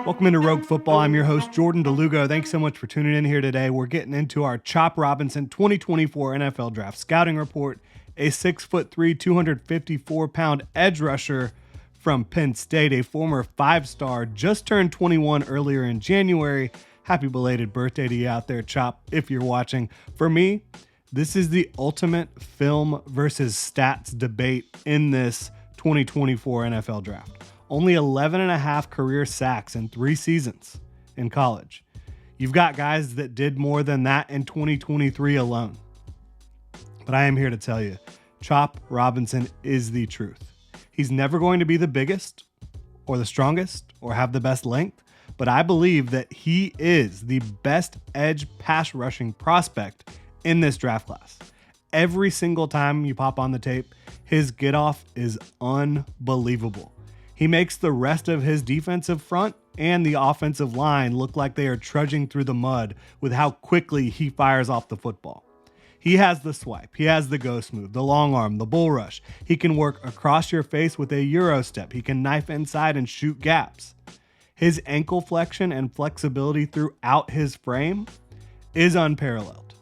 Welcome into Rogue Football. I'm your host, Jordan DeLugo. Thanks so much for tuning in here today. We're getting into our Chop Robinson 2024 NFL Draft Scouting Report. A 6'3", 254-pound edge rusher from Penn State, a former five-star, just turned 21 earlier in January. Happy belated birthday to you out there, Chop, if you're watching. For me, this is the ultimate film versus stats debate in this 2024 NFL Draft. Only 11 and a half career sacks in 3 seasons in college. You've got guys that did more than that in 2023 alone. But I am here to tell you, Chop Robinson is the truth. He's never going to be the biggest or the strongest or have the best length, but I believe that he is the best edge pass rushing prospect in this draft class. Every single time you pop on the tape, his get off is unbelievable. He makes the rest of his defensive front and the offensive line look like they are trudging through the mud with how quickly he fires off the football. He has the swipe, he has the ghost move, the long arm, the bull rush. He can work across your face with a Euro step. He can knife inside and shoot gaps. His ankle flexion and flexibility throughout his frame is unparalleled.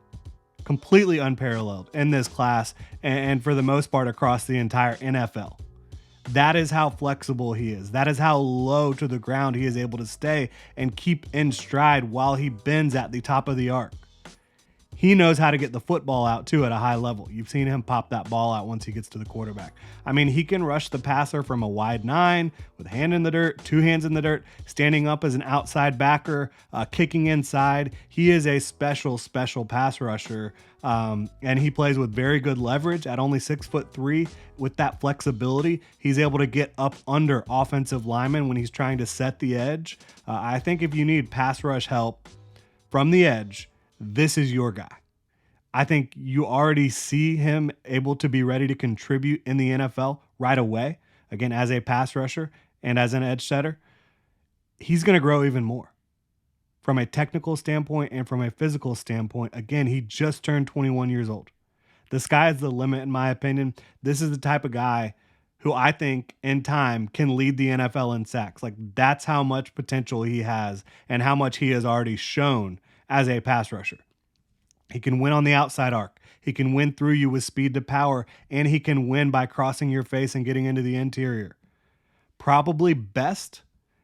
Completely unparalleled in this class and for the most part across the entire NFL. That is how flexible he is. That is how low to the ground he is able to stay and keep in stride while he bends at the top of the arc. He knows how to get the football out too at a high level. You've seen him pop that ball out once he gets to the quarterback. I mean, he can rush the passer from a wide 9 with a hand in the dirt, 2 hands in the dirt, standing up as an outside backer, kicking inside. He is a special pass rusher. And he plays with very good leverage at only 6'3". With that flexibility, he's able to get up under offensive linemen when he's trying to set the edge. I think if you need pass rush help from the edge, this is your guy. I think you already see him able to be ready to contribute in the NFL right away. Again, as a pass rusher and as an edge setter, he's going to grow even more. From a technical standpoint and from a physical standpoint, again, he just turned 21 years old. The sky's the limit, in my opinion. This is the type of guy who I think in time can lead the NFL in sacks. Like, that's how much potential he has and how much he has already shown as a pass rusher. He can win on the outside arc. He can win through you with speed to power, and he can win by crossing your face and getting into the interior. Probably best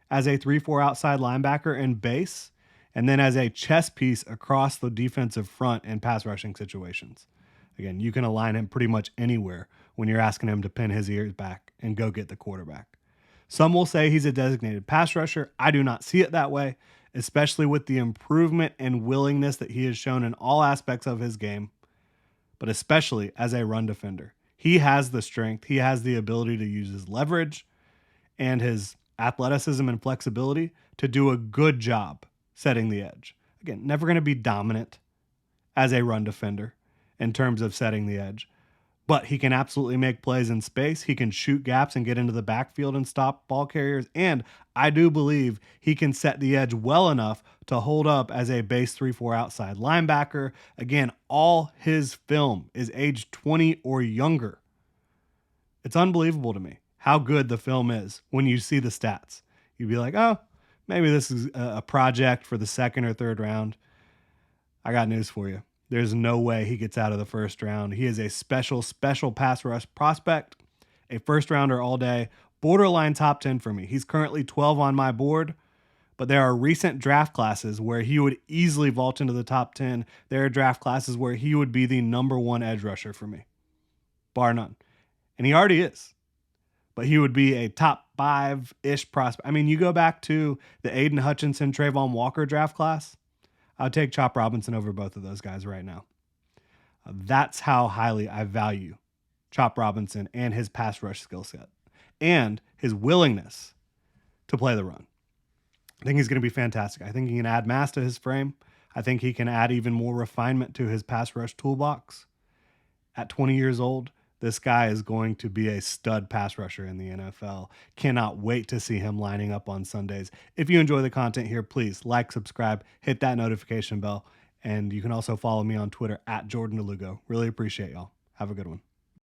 as a 3-4 outside linebacker in base, and then as a chess piece across the defensive front in pass rushing situations. Again, you can align him pretty much anywhere when you're asking him to pin his ears back and go get the quarterback. Some will say he's a designated pass rusher. I do not see it that way, especially with the improvement and willingness that he has shown in all aspects of his game, but especially as a run defender. He has the strength, he has the ability to use his leverage and his athleticism and flexibility to do a good job setting the edge. Again, never going to be dominant as a run defender in terms of setting the edge, but he can absolutely make plays in space. He can shoot gaps and get into the backfield and stop ball carriers. And I do believe he can set the edge well enough to hold up as a base 3-4 outside linebacker. Again, all his film is age 20 or younger. It's unbelievable to me how good the film is when you see the stats. You'd be like, oh, maybe this is a project for the 2nd or 3rd round. I got news for you. There's no way he gets out of the 1st round. He is a special pass rush prospect, a 1st rounder all day, borderline top 10 for me. He's currently 12 on my board, but there are recent draft classes where he would easily vault into the top 10. There are draft classes where he would be the number 1 edge rusher for me, bar none. And he already is, but he would be a top 5-ish prospect. I mean, you go back to the Aiden Hutchinson, Trayvon Walker draft class, I would take Chop Robinson over both of those guys right now. That's how highly I value Chop Robinson and his pass rush skill set and his willingness to play the run. I think he's going to be fantastic. I think he can add mass to his frame. I think he can add even more refinement to his pass rush toolbox. At 20 years old, this guy is going to be a stud pass rusher in the NFL. Cannot wait to see him lining up on Sundays. If you enjoy the content here, please like, subscribe, hit that notification bell, and you can also follow me on Twitter at Jordan DeLugo. Really appreciate y'all. Have a good one.